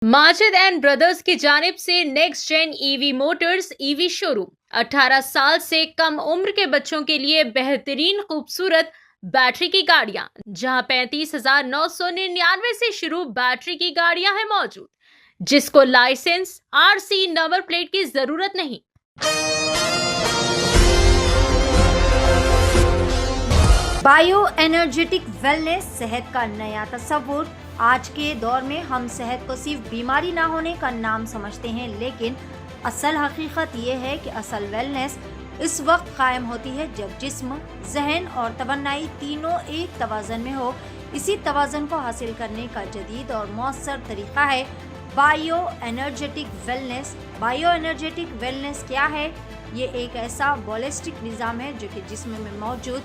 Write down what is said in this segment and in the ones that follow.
Majid and brothers की जानिब से next gen EV motors EV showroom 18 साल से कम उम्र के बच्चों के लिए बेहतरीन खूबसूरत बैटरी की गाड़ियां, जहां 35,999 से शुरू बैटरी की गाड़ियां हैं मौजूद, जिसको लाइसेंस आरसी नंबर प्लेट की जरूरत नहीं। बायो एनर्जेटिक वेलनेस, सेहत का नया तस्वुर। आज के दौर में हम सेहत को सिर्फ बीमारी ना होने का नाम समझते हैं, लेकिन असल हकीकत ये है कि असल वेलनेस इस वक्त कायम होती है जब जिस्म, जहन और तवन्नाई तीनों एक तवाज़न में हो। इसी तवाज़न को हासिल करने का जदीद और मौसर तरीका है bio energetic wellness. Bio energetic wellness क्या है? ये एक ऐसा बॉलिस्टिक निज़ाम है जो कि जिस्म में मौजूद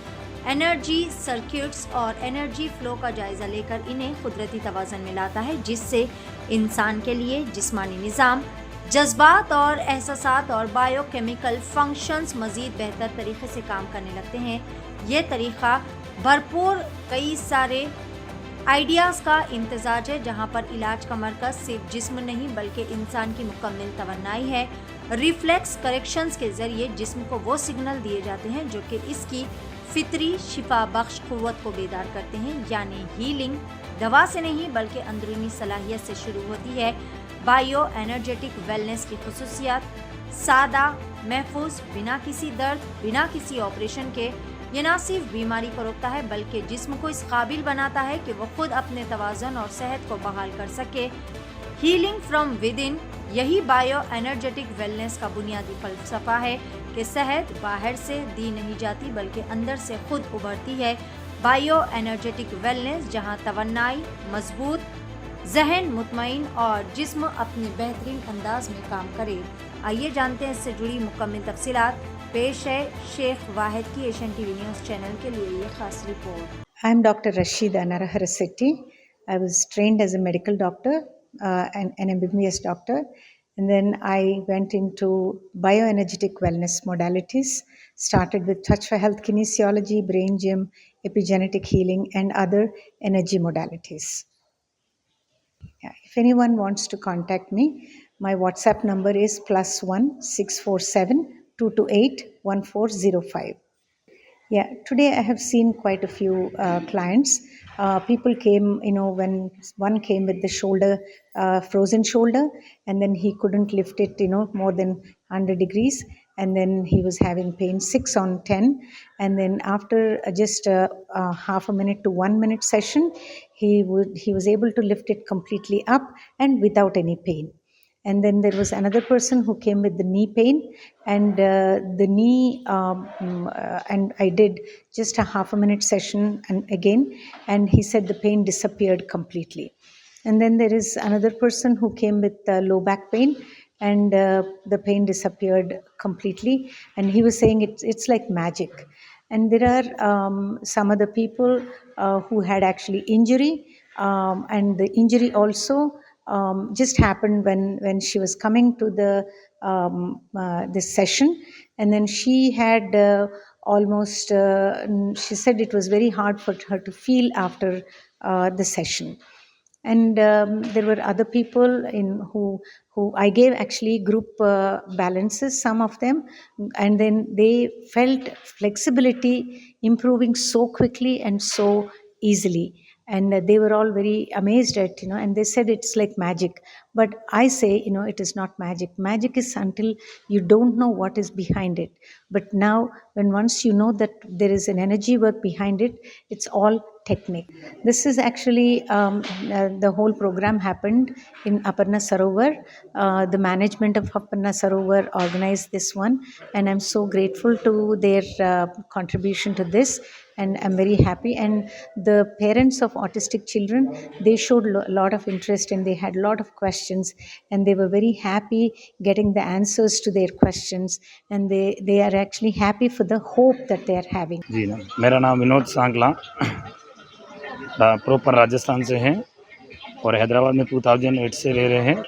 एनर्जी सर्किट्स और एनर्जी फ्लो का जायज़ा लेकर इन्हें कुदरती तवाज़न में लाता है, जिससे इंसान के लिए जिस्मानी निज़ाम, जज्बात और एहसासात और बायोकेमिकल फंक्शंस मज़ीद बेहतर तरीके से काम करने लगते हैं। ये तरीक़ा भरपूर कई सारे आइडियाज़ का इम्तजाज है, जहाँ पर इलाज का मरकज़ सिर्फ जिस्म नहीं बल्कि इंसान की मुकम्मल तवन्नाई है। रिफ्लेक्स करेक्शंस के ज़रिए जिस्म को वो सिग्नल दिए जाते हैं जो कि इसकी फितरी शिफा बख्श क़ुव्वत को बेदार करते हैं। यानी हीलिंग दवा से नहीं बल्कि अंदरूनी सलाहियत से शुरू होती है। बायो एनर्जेटिक वेलनेस की खुसूसियात: सादा, महफूज, बिना किसी दर्द, बिना किसी ऑपरेशन के। ये ना सिर्फ बीमारी को रोकता है बल्कि जिस्म को इस काबिल बनाता है कि वह खुद अपने तवाज़ुन और सेहत को बहाल कर सके। हीलिंग फ्रॉम विद इन, यही बायो एनर्जेटिक वेलनेस का बुनियादी फ़लसफ़ा है कि सेहत बाहर से दी नहीं जाती बल्कि अंदर से खुद उभरती है। बायो एनर्जेटिक वेलनेस, जहां तवन्नाई मजबूत, जहन मुतमईन और जिस्म अपने बेहतरीन अंदाज में काम करे। आइए जानते हैं इससे जुड़ी मुकम्मल तफसीलात। पेश है शेख वाहिद की एशियन टीवी न्यूज़ चैनल के लिए ये खास report. I am Dr. Rashida Naraharasetti. I was trained as a medical doctor, an MBBS doctor, and then I went into bioenergetic wellness modalities, started with Touch for Health kinesiology, brain gym, epigenetic healing, and other energy modalities. Yeah, if anyone wants to contact me, my WhatsApp number is +1 647 228 1405. Yeah, today I have seen quite a few clients. People came, when one came with the shoulder, frozen shoulder, and then he couldn't lift it, more than 100 degrees, and then he was having pain 6 on 10, and then after just half a minute to 1 minute session, he was able to lift it completely up and without any pain. And then there was another person who came with the knee pain, and the knee, and I did just a half a minute session and he said the pain disappeared completely. And then there is another person who came with low back pain, and the pain disappeared completely, and he was saying it's like magic. And there are some other people who had actually injury, and the injury also just happened when she was coming to this session, and then she had almost she said it was very hard for her to feel after the session. And there were other people who I gave actually group balances, some of them, and then they felt flexibility improving so quickly and so easily, and they were all very amazed at, and they said it's like magic. But I say, it is not magic. Magic is until you don't know what is behind it. But now, when once you know that there is an energy work behind it, it's all technique. This is actually the whole program happened in Aparna Sarovar. The management of Aparna Sarovar organized this one, and I'm so grateful to their contribution to this, and I'm very happy. And the parents of autistic children, they showed a lot of interest, and they had a lot of questions, and they were very happy getting the answers to their questions, and they are actually happy for the hope that they are having. जी ना, मेरा नाम Vinod Sangla, proper Rajasthan से हैं और हैदराबाद में 2008 से रह रहे हैं,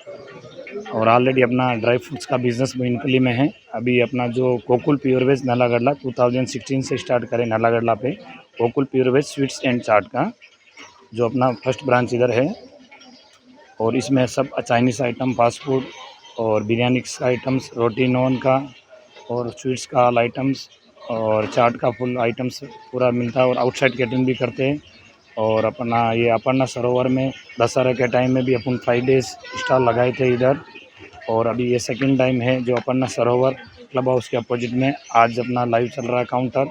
और ऑलरेडी अपना ड्राई फ्रूट्स का बिज़नेस मोइनपल्ली में है। अभी अपना जो गोकुल प्योर वेज नालागढ़ला 2016 से स्टार्ट करें नालागढ़ला पे, Gokul pure veg sweets and chaat का, जो अपना फर्स्ट ब्रांच इधर है। और इसमें सब चाइनीज़ आइटम, फास्ट फूड और बिरयानी का आइटम्स, रोटी नान का और स्वीट्स का ऑल आइटम्स और चाट का फुल आइटम्स पूरा मिलता है। और आउटसाइड कैटरिंग भी करते हैं। और अपना ये अपर्णा सरोवर में दशहरा के टाइम में भी अपन 5 डेज स्टॉल लगाए थे इधर। और अभी ये सेकंड टाइम है जो अपर्णा सरोवर क्लब हाउस के अपोजिट में आज अपना लाइव चल रहा है काउंटर।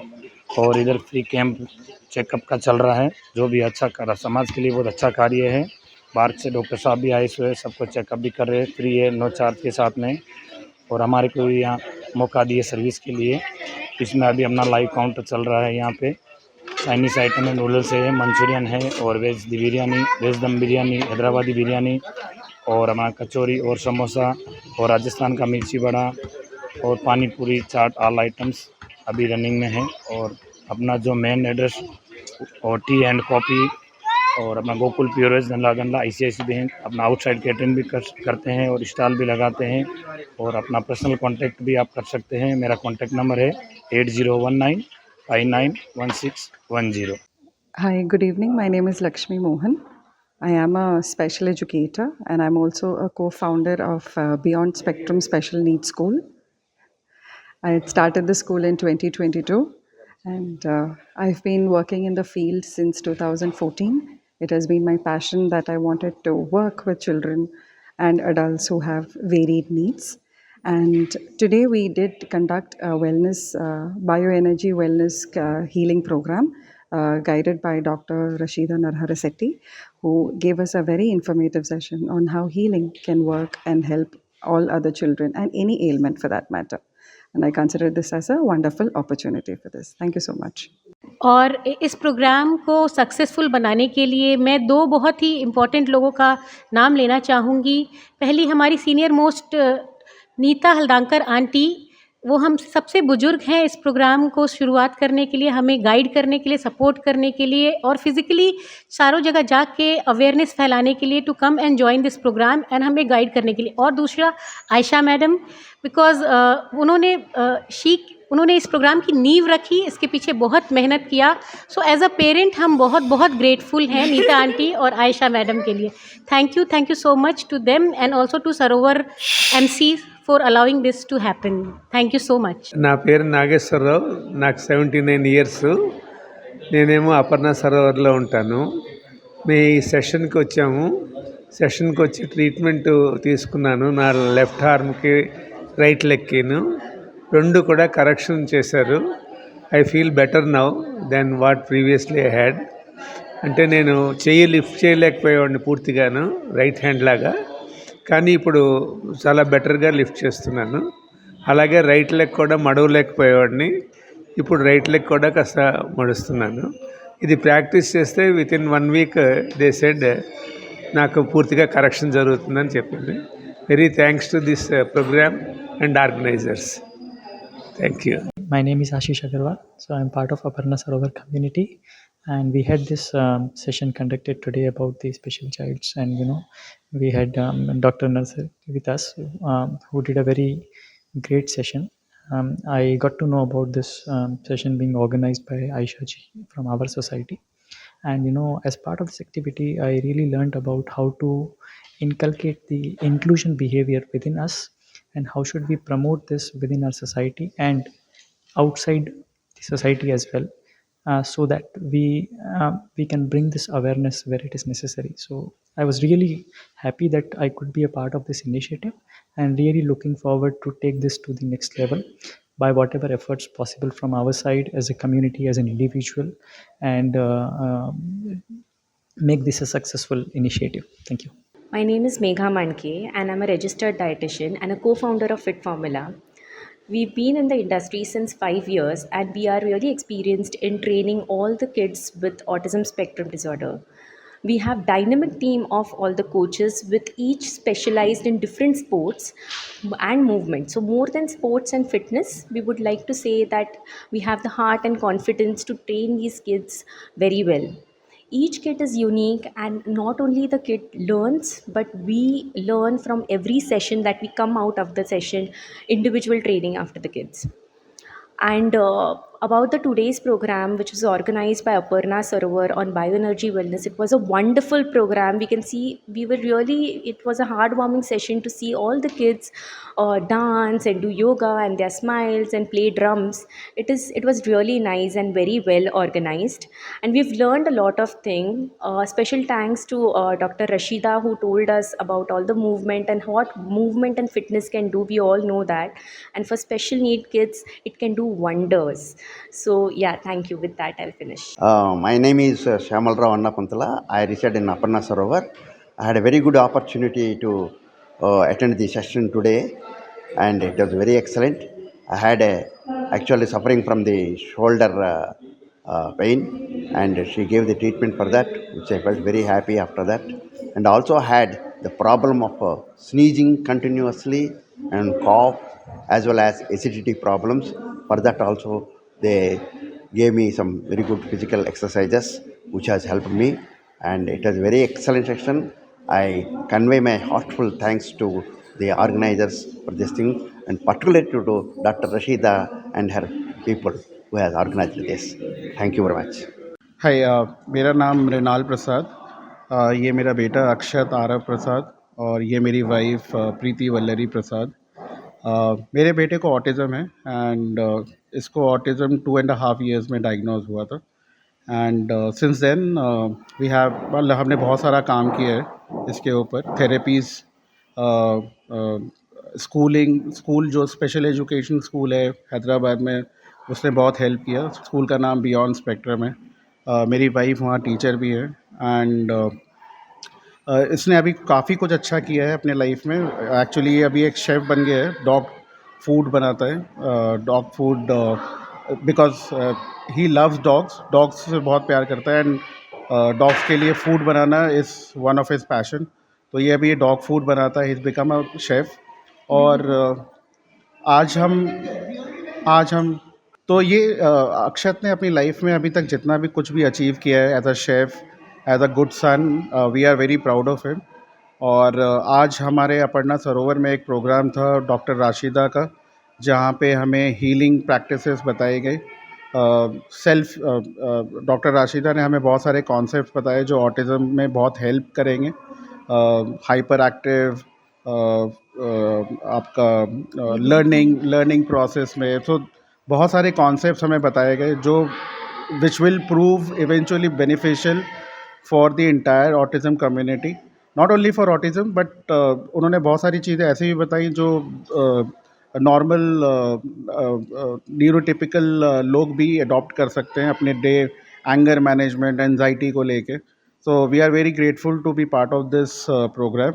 और इधर फ्री कैंप चेकअप का चल रहा है, जो भी अच्छा कर रहा, समाज के लिए बहुत अच्छा कार्य है। बाहर से डॉक्टर साहब भी आए हुए, सबको चेकअप भी कर रहे हैं, फ्री है, नो चार्ज के साथ में। और हमारे को यहाँ मौका दिए सर्विस के लिए। इसमें अभी अपना लाइव काउंटर चल रहा है। यहाँ पे चाइनीज़ आइटम है, नूडल्स है, मंचूरियन है और वेज बिरयानी, वेज दम बिरयानी, हैदराबादी बिरयानी और हमारा कचौरी और समोसा और राजस्थान का मिर्ची बड़ा और पानी पूरी, चाट, ऑल आइटम्स अभी रनिंग में है। और अपना जो मेन एड्रेस और टी एंड कॉफ़ी और अपना गोकुल प्योरेज गंडा ICICI बैंक अपना आउटसाइड कैटरिंग भी करते हैं और स्टॉल भी लगाते हैं। और अपना पर्सनल कांटेक्ट भी आप कर सकते हैं। मेरा कांटेक्ट नंबर है 8019591610। Hi, good evening. My name is Lakshmi Mohan. I am a special educator and I'm also a co-founder of Beyond Spectrum Special Needs School. I had started the school in 2022 and I've been working in the field since 2014. It has been my passion that I wanted to work with children and adults who have varied needs. And today we did conduct a wellness, bioenergy wellness healing program guided by Dr. Rashida Narharasetti, who gave us a very informative session on how healing can work and help all other children and any ailment for that matter. And I consider this as a wonderful opportunity for this. Thank you so much. और इस programme को successful बनाने के लिए मैं दो बहुत ही important लोगों का नाम लेना चाहूँगी। पहली हमारी सीनियर मोस्ट नीता हल्दांकर आंटी, वो हम सबसे बुजुर्ग हैं। इस प्रोग्राम को शुरुआत करने के लिए, हमें गाइड करने के लिए, सपोर्ट करने के लिए और फिज़िकली चारों जगह जाके अवेयरनेस फैलाने के लिए to come and join this program and हमें गाइड करने के लिए। और दूसरा आयशा मैडम, बिकॉज़ उन्होंने इस प्रोग्राम की नींव रखी, इसके पीछे बहुत मेहनत किया। सो एज अ पेरेंट हम बहुत ग्रेटफुल हैं नीता आंटी और आयशा मैडम के लिए। Thank you so much to them and also to Sarovar MC for allowing this to happen. Thank you so much. నా పేరు నాగేశ్వరరావు, నాకు 79 ఇయర్స్. నేనేమో అపర్ణ సరోవర్లో ఉంటాను. మేము ఈ సెషన్కి వచ్చాము. సెషన్కి వచ్చి ట్రీట్మెంట్ తీసుకున్నాను. నా లెఫ్ట్ ఆర్మ్కి, రైట్ లెగ్కిను రెండు కూడా కరెక్షన్ చేశారు. I feel better now then what previously I had. అంటే నేను చెయ్యి లిఫ్ట్ చేయలేకపోయేవాడిని పూర్తిగాను, రైట్ హ్యాండ్ లాగా. కానీ ఇప్పుడు చాలా బెటర్గా లిఫ్ట్ చేస్తున్నాను. అలాగే రైట్ లెగ్ కూడా మడవలేకపోయేవాడిని, ఇప్పుడు రైట్ లెగ్ కూడా కాస్త మడుస్తున్నాను. ఇది ప్రాక్టీస్ చేస్తే వితిన్ 1 వీక్ దే సెడ్ నాకు పూర్తిగా కరెక్షన్ జరుగుతుందని చెప్పింది. Very thanks to this program and organisers. Thank you. My name is Ashish Agarwal. So I'm part of Aparna Sarovar community, and we had this session conducted today about the special childs, and we had Dr. Nurse with us, who did a very great session. I got to know about this session being organized by Aisha ji from our society, and as part of this activity I really learned about how to inculcate the inclusion behavior within us and how should we promote this within our society and outside the society as well, so that we can bring this awareness where it is necessary. So I was really happy that I could be a part of this initiative and really looking forward to take this to the next level by whatever efforts possible from our side as a community, as an individual, and make this a successful initiative. Thank you. My name is Megha Manke and I'm a registered dietitian and a co-founder of Fit Formula. We've been in the industry since 5 years and we are really experienced in training all the kids with autism spectrum disorder. We have dynamic team of all the coaches with each specialized in different sports and movement. So more than sports and fitness, we would like to say that we have the heart and confidence to train these kids very well. Each kid is unique and not only the kid learns, but we learn from every session that we come out of the session, individual training after the kids. And about the today's program, which was organized by Aparna Sarovar on bioenergy wellness. It was a wonderful program. We can see it was a heartwarming session to see all the kids dance and do yoga and their smiles and play drums. It was really nice and very well organized, and we've learned a lot of things. Special thanks to Dr. Rashida, who told us about all the movement and what movement and fitness can do. We all know that, and for special need kids, it can do wonders. So yeah, thank you. With that, I'll finish. My name is Shamal Rao Annapantala. I reside in Aparna Sarovar. I had a very good opportunity to attend the session today, and it was very excellent. I had actually suffering from the shoulder pain, and she gave the treatment for that, which I felt very happy after that. And also had the problem of sneezing continuously and cough, as well as acidity problems. For that also, they gave me some very good physical exercises, which has helped me, and it was a very excellent session. I convey my heartfelt thanks to the organizers for this thing, and particularly to Dr. Rashida and her people who has organized this. Thank you very much. हाय मेरा नाम मृणाल प्रसाद, ये मेरा बेटा अक्षत आरव प्रसाद और ये मेरी wife प्रीति वल्लरी प्रसाद। मेरे बेटे को ऑटिज़म है एंड इसको ऑटिज़म 2.5 years में डायग्नोज हुआ था and since then we have हमने बहुत सारा काम किया है इसके ऊपर, थेरेपीज़, स्कूल जो स्पेशल एजुकेशन स्कूल है हैदराबाद में, उसने बहुत हेल्प किया। स्कूल का नाम बियॉन्ड स्पेक्ट्रम है। मेरी वाइफ वहाँ टीचर भी है एंड इसने अभी काफ़ी कुछ अच्छा किया है अपने लाइफ में। एक्चुअली ये अभी एक शेफ़ बन गया है, डॉग फूड बनाता है, dog food, because he loves dogs से बहुत प्यार करता है एंड डॉग्स के लिए food banana is one of his passion. तो ये अभी डॉग फूड बनाता है, he is become a chef. और आज हम तो ये अक्षत ने अपनी लाइफ में अभी तक जितना भी कुछ भी अचीव किया है as a chef, as a good son, we are very proud of him. और आज हमारे अपर्णा सरोवर में एक प्रोग्राम था डॉक्टर राशिदा का, जहाँ पे हमें हीलिंग प्रैक्टिसेस बताए गए। डॉक्टर राशिदा ने हमें बहुत सारे कॉन्सेप्ट्स बताए जो ऑटिज़म में बहुत हेल्प करेंगे। हाइपर एक्टिव आपका लर्निंग प्रोसेस में, तो बहुत सारे कॉन्सेप्ट्स हमें बताए गए जो which will prove eventually beneficial for the entire autism community, not only for autism but उन्होंने बहुत सारी चीज़ें ऐसी भी बताई जो नॉर्मल न्यूरोटिपिकल लोग भी अडॉप्ट कर सकते हैं अपने डे एंगर मैनेजमेंट, एंजाइटी को लेके। So we are very grateful to be part of this program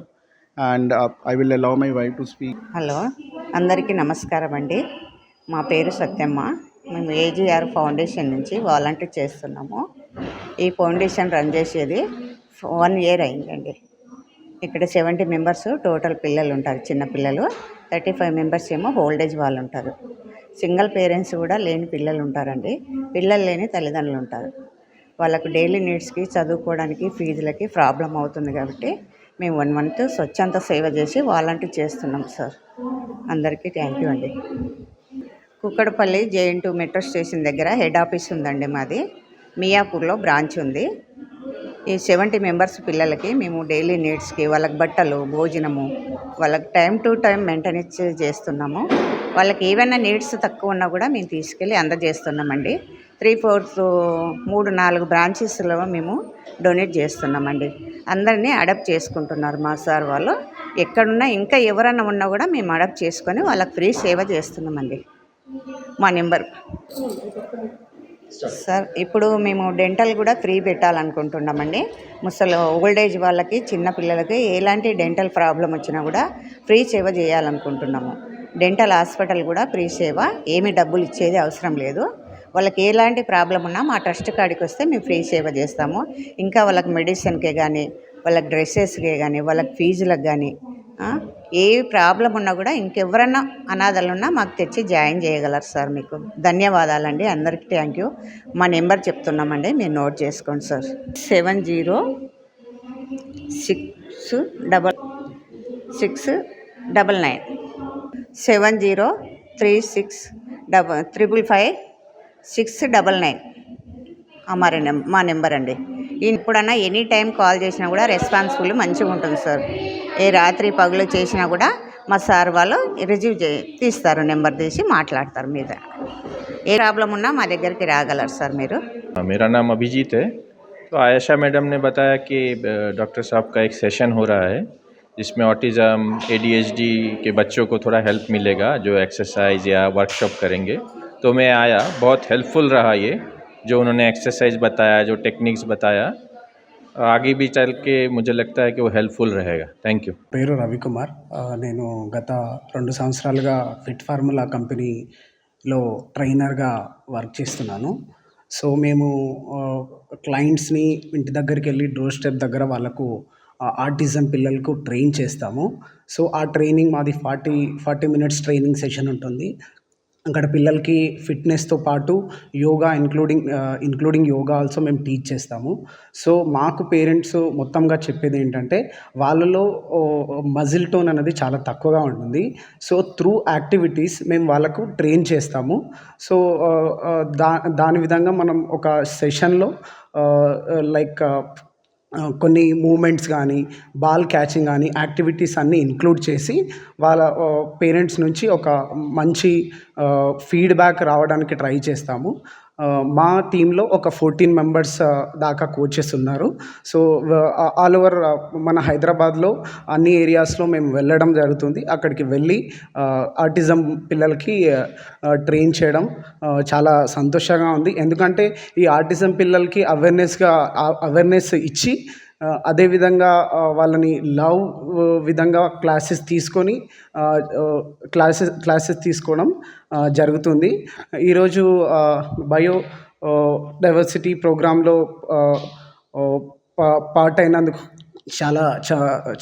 and I will allow my wife to speak. Hello, అందరికీ నమస్కారం అండి. మా పేరు సత్యమ్మ. మేము ఏజీఆర్ ఫౌండేషన్ నుంచి వాలంటీర్ చేస్తున్నాము. ఈ ఫౌండేషన్ రన్ చేసేది 1 year అయిందండి. ఇక్కడ 70 members టోటల్ పిల్లలు ఉంటారు, చిన్న పిల్లలు. 35 members ఏమో ఓల్డేజ్ వాళ్ళు ఉంటారు. సింగిల్ పేరెంట్స్ కూడా లేని పిల్లలు ఉంటారండి. పిల్లలు లేని తల్లిదండ్రులు ఉంటారు. వాళ్ళకు డైలీ నీడ్స్కి, చదువుకోవడానికి, ఫీజులకి ప్రాబ్లం అవుతుంది కాబట్టి మేము 1 month స్వచ్ఛంద సేవ చేసి వాలంటీర్ చేస్తున్నాం సార్. అందరికీ థ్యాంక్ యూ అండి. కుక్కడపల్లి JN2 మెట్రో స్టేషన్ దగ్గర హెడ్ ఆఫీస్ ఉందండి మాది. మియాపూర్లో బ్రాంచ్ ఉంది. ఈ 70 members పిల్లలకి మేము డైలీ నీడ్స్కి, వాళ్ళకి బట్టలు, భోజనము, వాళ్ళకి టైం టు టైం మెయింటెనెన్స్ చేస్తున్నాము. వాళ్ళకి ఏవైనా నీడ్స్ తక్కువ ఉన్నా కూడా మేము తీసుకెళ్ళి అందజేస్తున్నామండి. 3-4 బ్రాంచెస్లో మేము డొనేట్ చేస్తున్నామండి. అందరినీ అడాప్ట్ చేసుకుంటున్నారు మా సార్ వాళ్ళు. ఎక్కడున్నా ఇంకా ఎవరైనా ఉన్నా కూడా మేము అడాప్ట్ చేసుకొని వాళ్ళకి ఫ్రీ సేవ చేస్తున్నామండి. మా నెంబర్ సార్, ఇప్పుడు మేము డెంటల్ కూడా ఫ్రీ పెట్టాలనుకుంటున్నామండి. ఓల్డేజ్ వాళ్ళకి, చిన్న పిల్లలకి ఎలాంటి డెంటల్ ప్రాబ్లం వచ్చినా కూడా ఫ్రీ సేవ చేయాలనుకుంటున్నాము. డెంటల్ హాస్పిటల్ కూడా ఫ్రీ సేవ, ఏమి డబ్బులు ఇచ్చేది అవసరం లేదు. వాళ్ళకి ఎలాంటి ప్రాబ్లం ఉన్నా మా ట్రస్ట్ కాడికి వస్తే మేము ఫ్రీ సేవ చేస్తాము. ఇంకా వాళ్ళకి మెడిసిన్కే కానీ, వాళ్ళకి డ్రెస్సెస్కే కానీ, వాళ్ళకి ఫీజులకు కానీ, ఏ ప్రాబ్లం ఉన్నా కూడా ఇంకెవరన్నా అనాథలు ఉన్నా మాకు తెచ్చి జాయిన్ చేయగలరు సార్. మీకు ధన్యవాదాలండి. అందరికీ థ్యాంక్ యూ. మా నెంబర్ చెప్తున్నామండి, మీరు నోట్ చేసుకోండి సార్. 703699 70365555 699 మా నెంబర్ అండి. ఎప్పుడన్నా ఎనీ టైం కాల్ చేసినా కూడా రెస్పాన్సిబుల్ మంచిగా ఉంటుంది సార్. ఏ రాత్రి పగులు చేసినా కూడా మా సార్ వాళ్ళు రిసీవ్ తీస్తారు, నెంబర్ తీసి మాట్లాడతారు. మీద ఏ ప్రాబ్లం ఉన్నా మా దగ్గరికి రాగలరు సార్ మీరు. मेरा नाम अभिजीत है। तो आयशा मैडम ने बताया कि डॉक्टर साहब का एक सेशन हो रहा है जिसमें ऑटिज़म ADHD के बच्चों को थोड़ा हेल्प मिलेगा, जो एक्सरसाइज या वर्कशॉप करेंगे। तो मैं आया, बहुत हेल्पफुल रहा ये जो उन्होंने एक्सरसाइज बताया, जो टेक्निक्स बताया। आगे भी चल के मुझे लगता है कि वो हेल्पफुल रहेगा। Thank you. పేరు రవికుమార్. నేను గత 2 సంవత్సరాలుగా ఫిట్ ఫార్ములా కంపెనీలో ట్రైనర్గా వర్క్ చేస్తున్నాను. సో మేము క్లయింట్స్ని ఇంటి దగ్గరికి వెళ్ళి డోర్ స్టెప్ దగ్గర వాళ్ళకు ఆటిజం పిల్లలకు ట్రైన్ చేస్తాము. సో ఆ ట్రైనింగ్ మాది 40 మినిట్స్ ట్రైనింగ్ సెషన్ ఉంటుంది. అక్కడ పిల్లలకి ఫిట్నెస్తో పాటు యోగా ఇంక్లూడింగ్ యోగా ఆల్సో మేము టీచ్ చేస్తాము. సో మాకు పేరెంట్స్ మొత్తంగా చెప్పేది ఏంటంటే వాళ్ళలో మజిల్ టోన్ అనేది చాలా తక్కువగా ఉంటుంది. సో త్రూ యాక్టివిటీస్ మేము వాళ్ళకు ట్రైన్ చేస్తాము. సో దాని విధంగా మనం ఒక సెషన్లో లైక్ కొన్ని మూమెంట్స్ కానీ బాల్ క్యాచింగ్ కానీ యాక్టివిటీస్ అన్నీ ఇంక్లూడ్ చేసి వాళ్ళ పేరెంట్స్ నుంచి ఒక మంచి ఫీడ్బ్యాక్ రావడానికి ట్రై చేస్తాము. మా టీంలో ఒక 14 మెంబర్స్ దాకా కోచెస్ ఉన్నారు. సో ఆల్ ఓవర్ మన హైదరాబాద్లో అన్ని ఏరియాస్లో మేము వెళ్ళడం జరుగుతుంది. అక్కడికి వెళ్ళి ఆటిజం పిల్లలకి ట్రైన్ చేయడం చాలా సంతోషంగా ఉంది. ఎందుకంటే ఈ ఆటిజం పిల్లలకి అవేర్నెస్ ఇచ్చి అదేవిధంగా వాళ్ళని లవ్ విధంగా క్లాసెస్ తీసుకోవడం జరుగుతుంది. ఈరోజు బయో డైవర్సిటీ ప్రోగ్రాంలో పార్ట్ అయినందుకు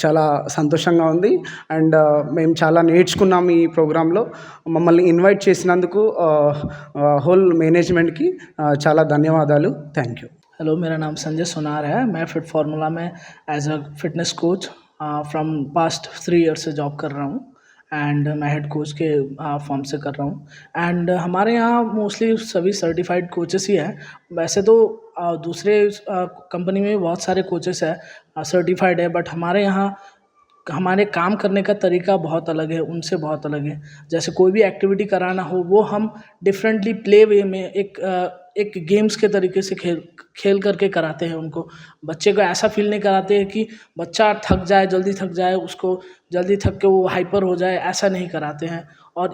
చాలా సంతోషంగా ఉంది. అండ్ మేము చాలా నేర్చుకున్నాం ఈ ప్రోగ్రాంలో. మమ్మల్ని ఇన్వైట్ చేసినందుకు హోల్ మేనేజ్మెంట్కి చాలా ధన్యవాదాలు. Thank you. हेलो, मेरा नाम संजय सोनार है। मैं फिट फार्मूला में as a fitness coach from past 3 years से जॉब कर रहा हूँ एंड मैं हेड कोच के फॉर्म से कर रहा हूँ। एंड हमारे यहाँ मोस्टली सभी सर्टिफाइड कोचेस ही हैं। वैसे तो दूसरे कंपनी में बहुत सारे कोचेस हैं सर्टिफाइड है, बट हमारे यहाँ हमारे काम करने का तरीका बहुत अलग है, उनसे बहुत अलग है। जैसे कोई भी एक्टिविटी कराना हो वो हम डिफरेंटली प्ले वे में एक गेम्स के तरीके से खेल करके कराते हैं उनको। बच्चे को ऐसा फील नहीं कराते हैं कि बच्चा जल्दी थक जाए, उसको जल्दी थक के वो हाइपर हो जाए, ऐसा नहीं कराते हैं। और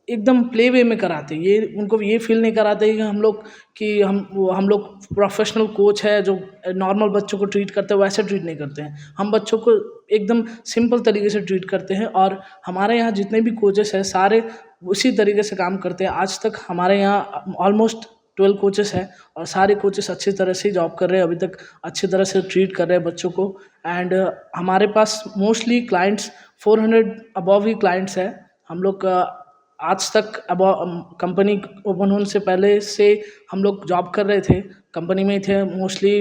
एकदम प्ले वे में कराते हैं। उनको ये फील नहीं कराते कि हम लोग प्रोफेशनल कोच है जो नॉर्मल बच्चों को ट्रीट करते हैं, वैसे ट्रीट नहीं करते हैं। हम बच्चों को एकदम सिंपल तरीके से ट्रीट करते हैं और हमारे यहाँ जितने भी कोचेस हैं सारे उसी तरीके से काम करते हैं। आज तक हमारे यहाँ ऑलमोस्ट 12 कोचेस हैं और सारे कोचेस अच्छी तरह से जॉब कर रहे हैं, अभी तक अच्छी तरह से ट्रीट कर रहे हैं बच्चों को। एंड हमारे पास मोस्टली क्लाइंट्स 400 अबव ही क्लाइंट्स हैं। हम लोग आज तक कंपनी ओपन होने से पहले से हम लोग जॉब कर रहे थे, कंपनी में ही थे। मोस्टली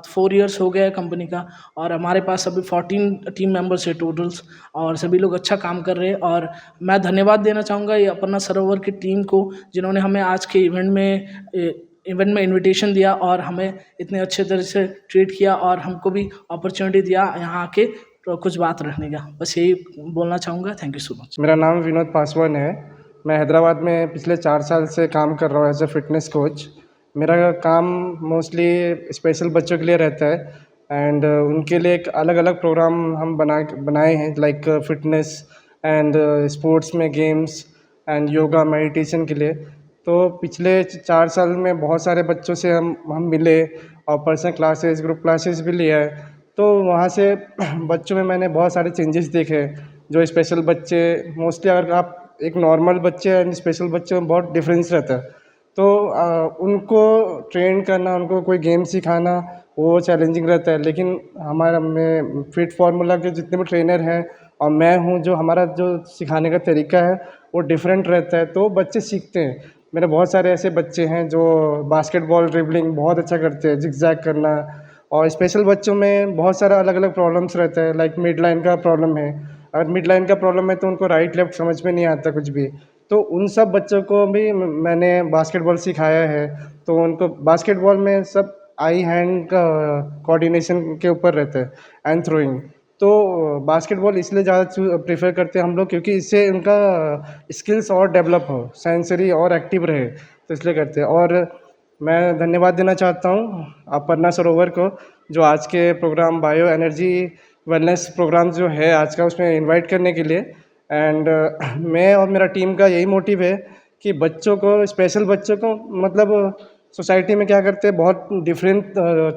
4 इयर्स हो गया है कंपनी का और हमारे पास अभी 14 टीम मेंबर्स है टोटल्स और सभी लोग अच्छा काम कर रहे हैं। और मैं धन्यवाद देना चाहूँगा ये अपर्णा सरोवर की टीम को जिन्होंने हमें आज के इवेंट में इनविटेशन दिया और हमें इतने अच्छे तरह से ट्रीट किया और हमको भी अपॉर्चुनिटी दिया यहाँ आके कुछ बात रखने का। बस यही बोलना चाहूँगा। Thank you so much. मेरा नाम विनोद पासवान है। मैं हैदराबाद में पिछले 4 साल से काम कर रहा हूँ एज ए फिटनेस कोच। मेरा काम मोस्टली स्पेशल बच्चों के लिए रहता है एंड उनके लिए एक अलग अलग प्रोग्राम हम बनाए हैं लाइक फिटनेस एंड स्पोर्ट्स में गेम्स एंड योगा मेडिटेशन के लिए। तो पिछले 4 साल में बहुत सारे बच्चों से हम मिले और पर्सनल क्लासेस ग्रुप क्लासेस भी लिया है। तो वहाँ से बच्चों में मैंने बहुत सारे चेंजेस देखे। जो स्पेशल बच्चे मोस्टली अगर आप एक नॉर्मल बच्चे एंड स्पेशल बच्चे में बहुत डिफरेंस रहता है। तो उनको ट्रेन करना, उनको कोई गेम सिखाना वो चैलेंजिंग रहता है। लेकिन मैं फिट फार्मूला के जितने भी ट्रेनर हैं और मैं हूँ, जो हमारा जो सिखाने का तरीका है वो डिफरेंट रहता है, तो बच्चे सीखते हैं। मेरे बहुत सारे ऐसे बच्चे हैं जो बास्केटबॉल ड्रिबलिंग बहुत अच्छा करते हैं, जिगजैग करना। और स्पेशल बच्चों में बहुत सारा अलग अलग प्रॉब्लम्स रहता है, लाइक मिड लाइन का प्रॉब्लम है। अगर मिड लाइन का प्रॉब्लम है तो उनको राइट लेफ्ट समझ में नहीं आता कुछ भी, तो उन सब बच्चों को भी मैंने बास्केटबॉल सिखाया है। तो उनको बास्केटबॉल में सब आई हैंड का कोऑर्डिनेशन के ऊपर रहता है एंड थ्रोइंग। तो बास्केटबॉल इसलिए ज़्यादा प्रेफर करते हैं हम लोग, क्योंकि इससे उनका स्किल्स और डेवलप हो, सेंसरी और एक्टिव रहे, तो इसलिए करते हैं। और मैं धन्यवाद देना चाहता हूँ अपर्णा सरोवर को, जो आज के program bio energy wellness program जो है आज का, उसमें इनवाइट करने के लिए। एंड मैं और मेरा टीम का यही मोटिव है कि बच्चों को, स्पेशल बच्चों को, मतलब सोसाइटी में क्या करते हैं, बहुत डिफरेंट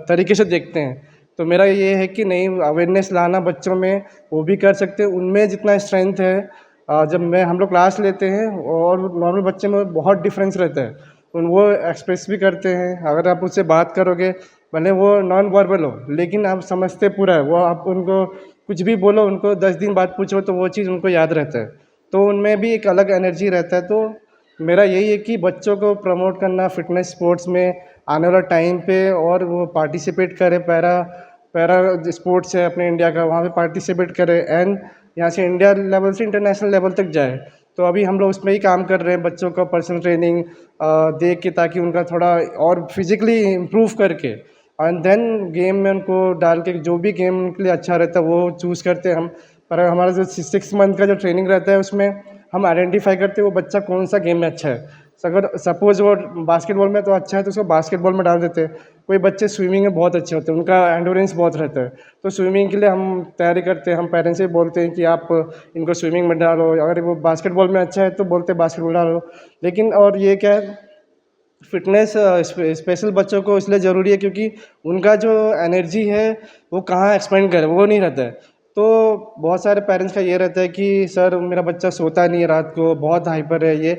तरीके से देखते हैं। तो मेरा ये है कि नहीं, अवेयरनेस लाना बच्चों में, वो भी कर सकते हैं। उनमें जितना स्ट्रेंथ है, जब हम लोग क्लास लेते हैं और नॉर्मल बच्चे में बहुत डिफरेंस रहता है, वो एक्सप्रेस भी करते हैं। अगर आप उससे बात करोगे, भले वो नॉन वर्बल हो, लेकिन आप समझते पूरा है वो। आप उनको कुछ भी बोलो, उनको 10 दिन बाद पूछो तो वो चीज़ उनको याद रहता है। तो उनमें भी एक अलग एनर्जी रहता है। तो मेरा यही है कि बच्चों को प्रमोट करना फिटनेस स्पोर्ट्स में आने वाला टाइम पे, और वो पार्टिसिपेट करे। पैरा स्पोर्ट्स है अपने इंडिया का, वहाँ पे पार्टिसिपेट करे एंड यहाँ से इंडिया लेवल से इंटरनेशनल लेवल तक जाए। तो अभी हम लोग उसमें ही काम कर रहे हैं, बच्चों को पर्सनल ट्रेनिंग दे के, ताकि उनका थोड़ा और फिजिकली इम्प्रूव करके एंड देन गेम में उनको डाल के, जो भी गेम उनके लिए अच्छा रहता है वो चूज़ करते हैं हम। पर हमारा जो 6 मंथ का जो ट्रेनिंग रहता है, उसमें हम आइडेंटिफाई करते हैं वो बच्चा कौन सा गेम में अच्छा है। अगर सपोज वो बास्केटबॉल में तो अच्छा है, तो उसको बास्केटबॉल में डाल देते हैं। कोई बच्चे स्विमिंग में बहुत अच्छे होते हैं, उनका एंडोरेंस बहुत रहता है, तो स्विमिंग के लिए हम तैयारी करते हैं। हम पेरेंट्स से बोलते हैं कि आप इनको स्विमिंग में डालो। अगर वो बास्केटबॉल में अच्छा है तो बोलते हैं बास्केटबॉल डालो। लेकिन और ये क्या है, फिटनेस स्पेशल बच्चों को इसलिए ज़रूरी है क्योंकि उनका जो एनर्जी है वो कहाँ एक्सपेंड करे, वो नहीं रहता है। तो बहुत सारे पेरेंट्स का ये रहता है कि सर मेरा बच्चा सोता नहीं है रात को, बहुत हाइपर है ये।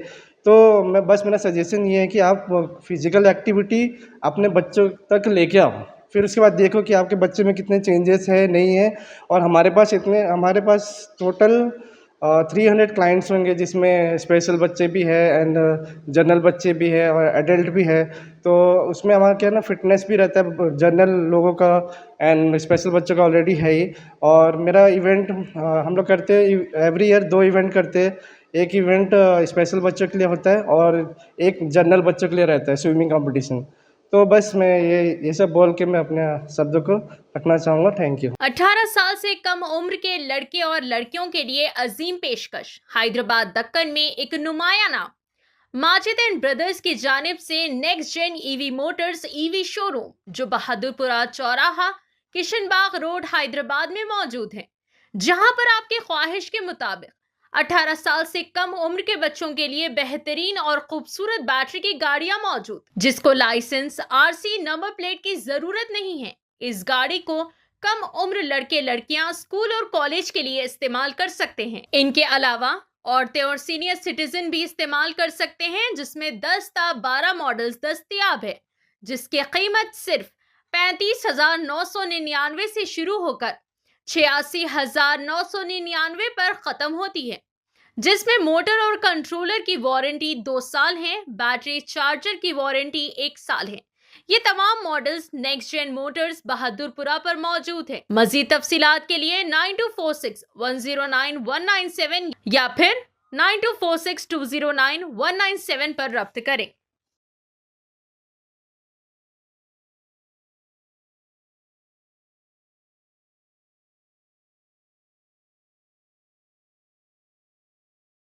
तो मेरा सजेशन ये है कि आप फिज़िकल एक्टिविटी अपने बच्चों तक लेके आओ, फिर उसके बाद देखो कि आपके बच्चे में कितने चेंजेस है, नहीं है। और हमारे पास टोटल 300 क्लाइंट्स होंगे, जिसमें स्पेशल बच्चे भी है एंड जनरल बच्चे भी है और एडल्ट भी है। तो उसमें हमारा क्या है ना, फिटनेस भी रहता है जनरल लोगों का एंड स्पेशल बच्चों का ऑलरेडी है ही। और मेरा इवेंट हम लोग करते हैं एवरी ईयर, 2 इवेंट करते हैं। एक इवेंट स्पेशल बच्चों के लिए होता है और एक जनरल बच्चों के लिए रहता है, स्विमिंग कंपटीशन। तो बस मैं ये सब बोल के मैं अपने शब्द को रखना चाहूँगा। Thank you. 18 साल से कम उम्र के लड़के और लड़कियों के लिए अजीम पेशकश। हैदराबाद दक्कन में एक नुमाया नाम माजिद एंड ब्रदर्स की जानिब से next gen EV motors EV showroom, जो बहादुरपुरा चौराहा, किशनबाग रोड, हैदराबाद में मौजूद है, जहां पर आपकी ख्वाहिश के मुताबिक 18 साल से कम उम्र के बच्चों के लिए बेहतरीन और खूबसूरत बैटरी की गाड़ियां मौजूद, जिसको लाइसेंस, आरसी, नंबर प्लेट की जरूरत नहीं है। इस गाड़ी को कम उम्र लड़के लड़कियां स्कूल और कॉलेज के लिए इस्तेमाल कर सकते हैं। इनके अलावा औरतें और सीनियर सिटीजन भी इस्तेमाल कर सकते हैं, जिसमें 10 ता 12 मॉडल्स दस्तयाब है, जिसकी कीमत सिर्फ 35,999 से शुरू होकर 86,999 पर खत्म होती है, जिसमें मोटर और कंट्रोलर की वारंटी 2 साल है, बैटरी चार्जर की वारंटी 1 साल है। ये तमाम models next gen motors Bahadurpura पर मौजूद है। मजीद तफसीलात के लिए 9246109197 या फिर 9246209197 पर रब्त करें।